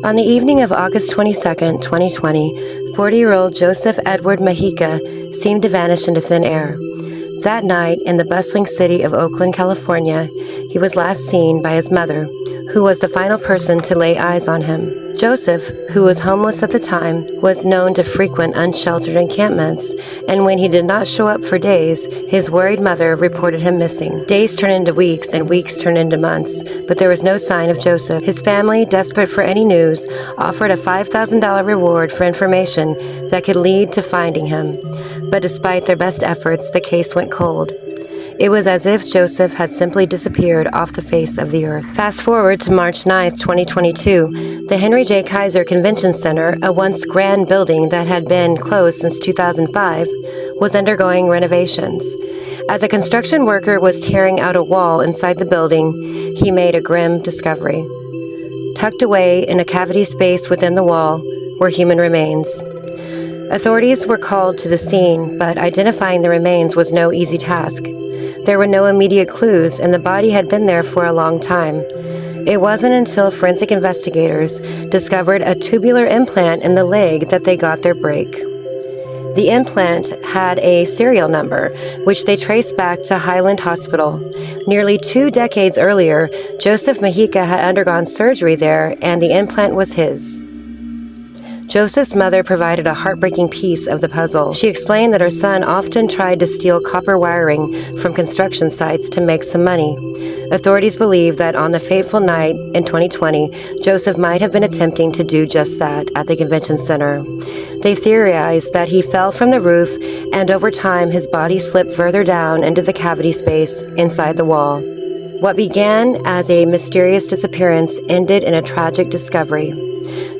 On the evening of August 22, 2020, 40-year-old Joseph Edward Mejica seemed to vanish into thin air. That night, in the bustling city of Oakland, California, he was last seen by his mother, who was the final person to lay eyes on him. Joseph, who was homeless at the time, was known to frequent unsheltered encampments, and when he did not show up for days, his worried mother reported him missing. Days turned into weeks, and weeks turned into months, but there was no sign of Joseph. His family, desperate for any news, offered a $5,000 reward for information that could lead to finding him. But despite their best efforts, the case went cold. It was as if Joseph had simply disappeared off the face of the earth. Fast forward to March 9, 2022, the Henry J. Kaiser Convention Center, a once grand building that had been closed since 2005, was undergoing renovations. As a construction worker was tearing out a wall inside the building, he made a grim discovery. Tucked away in a cavity space within the wall were human remains. Authorities were called to the scene, but identifying the remains was no easy task. There were no immediate clues, and the body had been there for a long time. It wasn't until forensic investigators discovered a tubular implant in the leg that they got their break. The implant had a serial number, which they traced back to Highland Hospital. Nearly 2 decades earlier, Joseph Mejica had undergone surgery there, and the implant was his. Joseph's mother provided a heartbreaking piece of the puzzle. She explained that her son often tried to steal copper wiring from construction sites to make some money. Authorities believe that on the fateful night in 2020, Joseph might have been attempting to do just that at the convention center. They theorized that he fell from the roof, and over time his body slipped further down into the cavity space inside the wall. What began as a mysterious disappearance ended in a tragic discovery.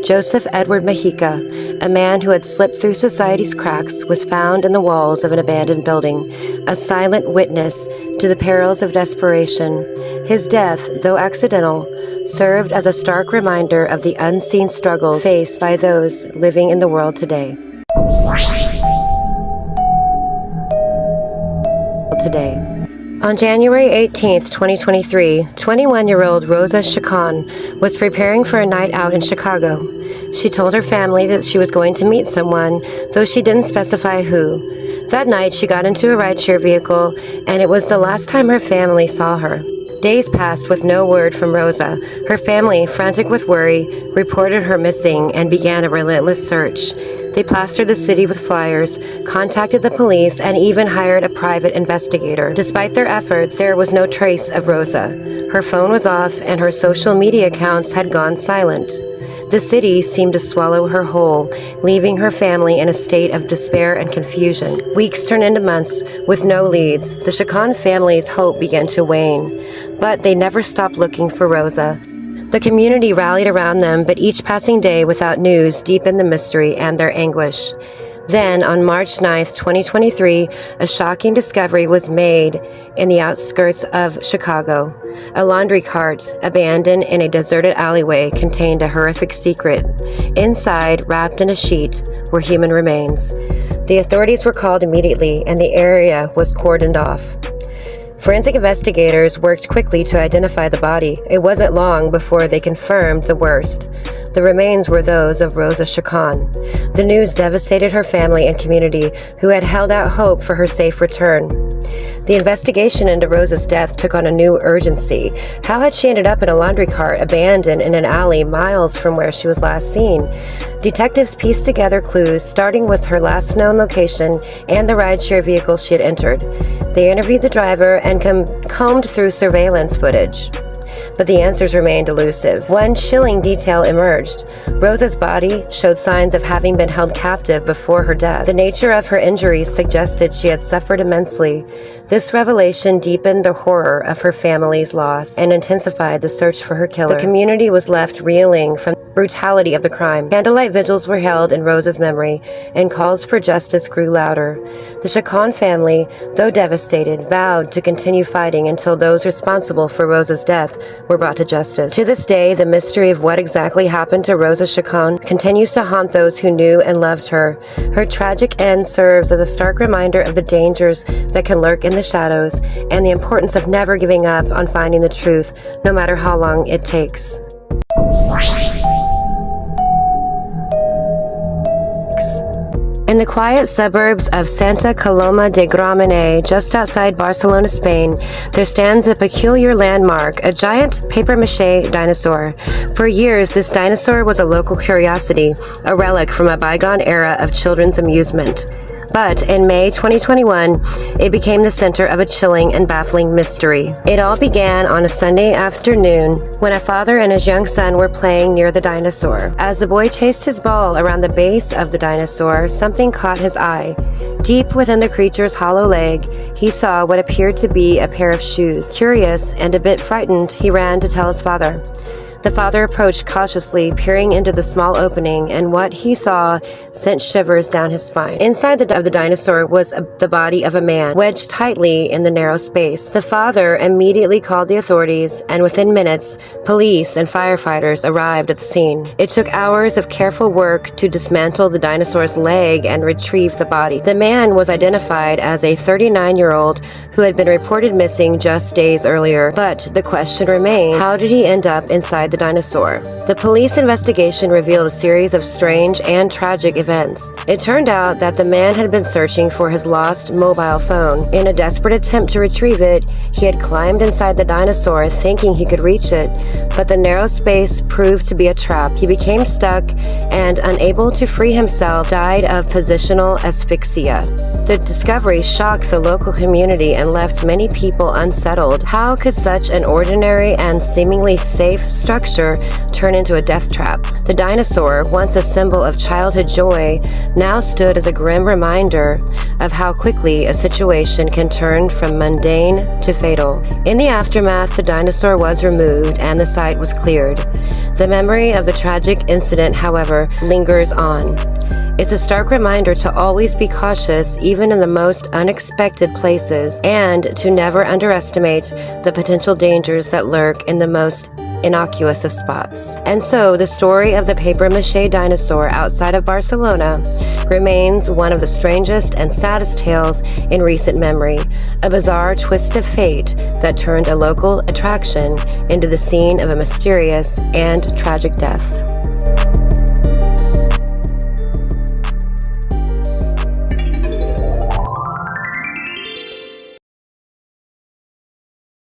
Joseph Edward Mejica, a man who had slipped through society's cracks, was found in the walls of an abandoned building, a silent witness to the perils of desperation. His death, though accidental, served as a stark reminder of the unseen struggles faced by those living in the world today. On January 18, 2023, 21-year-old Rosa Chacon was preparing for a night out in Chicago. She told her family that she was going to meet someone, though she didn't specify who. That night, she got into a rideshare vehicle, and it was the last time her family saw her. Days passed with no word from Rosa. Her family, frantic with worry, reported her missing and began a relentless search. They plastered the city with flyers, contacted the police, and even hired a private investigator. Despite their efforts, there was no trace of Rosa. Her phone was off, and her social media accounts had gone silent. The city seemed to swallow her whole, leaving her family in a state of despair and confusion. Weeks turned into months with no leads. The Chacon family's hope began to wane, but they never stopped looking for Rosa. The community rallied around them, but each passing day without news deepened the mystery and their anguish. Then, on March 9, 2023, a shocking discovery was made in the outskirts of Chicago. A laundry cart, abandoned in a deserted alleyway, contained a horrific secret. Inside, wrapped in a sheet, were human remains. The authorities were called immediately, and the area was cordoned off. Forensic investigators worked quickly to identify the body. It wasn't long before they confirmed the worst. The remains were those of Rosa Chacon. The news devastated her family and community, who had held out hope for her safe return. The investigation into Rosa's death took on a new urgency. How had she ended up in a laundry cart abandoned in an alley miles from where she was last seen? Detectives pieced together clues, starting with her last known location and the rideshare vehicle she had entered. They interviewed the driver and combed through surveillance footage. But the answers remained elusive. One chilling detail emerged. Rosa's body showed signs of having been held captive before her death. The nature of her injuries suggested she had suffered immensely. This revelation deepened the horror of her family's loss and intensified the search for her killer. The community was left reeling from the brutality of the crime. Candlelight vigils were held in Rosa's memory, and calls for justice grew louder. The Chacon family, though devastated, vowed to continue fighting until those responsible for Rosa's death were brought to justice. To this day, the mystery of what exactly happened to Rosa Chacon continues to haunt those who knew and loved her. Her tragic end serves as a stark reminder of the dangers that can lurk in the shadows and the importance of never giving up on finding the truth, no matter how long it takes. In the quiet suburbs of Santa Coloma de Gramenet, just outside Barcelona, Spain, there stands a peculiar landmark, a giant papier-mâché dinosaur. For years, this dinosaur was a local curiosity, a relic from a bygone era of children's amusement. But in May 2021, it became the center of a chilling and baffling mystery. It all began on a Sunday afternoon when a father and his young son were playing near the dinosaur. As the boy chased his ball around the base of the dinosaur, something caught his eye. Deep within the creature's hollow leg, he saw what appeared to be a pair of shoes. Curious and a bit frightened, he ran to tell his father. The father approached cautiously, peering into the small opening, and what he saw sent shivers down his spine. Inside of the dinosaur was the body of a man, wedged tightly in the narrow space. The father immediately called the authorities, and within minutes, police and firefighters arrived at the scene. It took hours of careful work to dismantle the dinosaur's leg and retrieve the body. The man was identified as a 39-year-old who had been reported missing just days earlier, but the question remained, how did he end up inside the dinosaur? The police investigation revealed a series of strange and tragic events. It turned out that the man had been searching for his lost mobile phone. In a desperate attempt to retrieve it, he had climbed inside the dinosaur thinking he could reach it, but the narrow space proved to be a trap. He became stuck and, unable to free himself, died of positional asphyxia. The discovery shocked the local community and left many people unsettled. How could such an ordinary and seemingly safe structure turn into a death trap? The dinosaur, once a symbol of childhood joy, now stood as a grim reminder of how quickly a situation can turn from mundane to fatal. In the aftermath, the dinosaur was removed and the site was cleared. The memory of the tragic incident, however, lingers on. It's a stark reminder to always be cautious, even in the most unexpected places, and to never underestimate the potential dangers that lurk in the most innocuous of spots. And so, the story of the papier-mâché dinosaur outside of Barcelona remains one of the strangest and saddest tales in recent memory, a bizarre twist of fate that turned a local attraction into the scene of a mysterious and tragic death.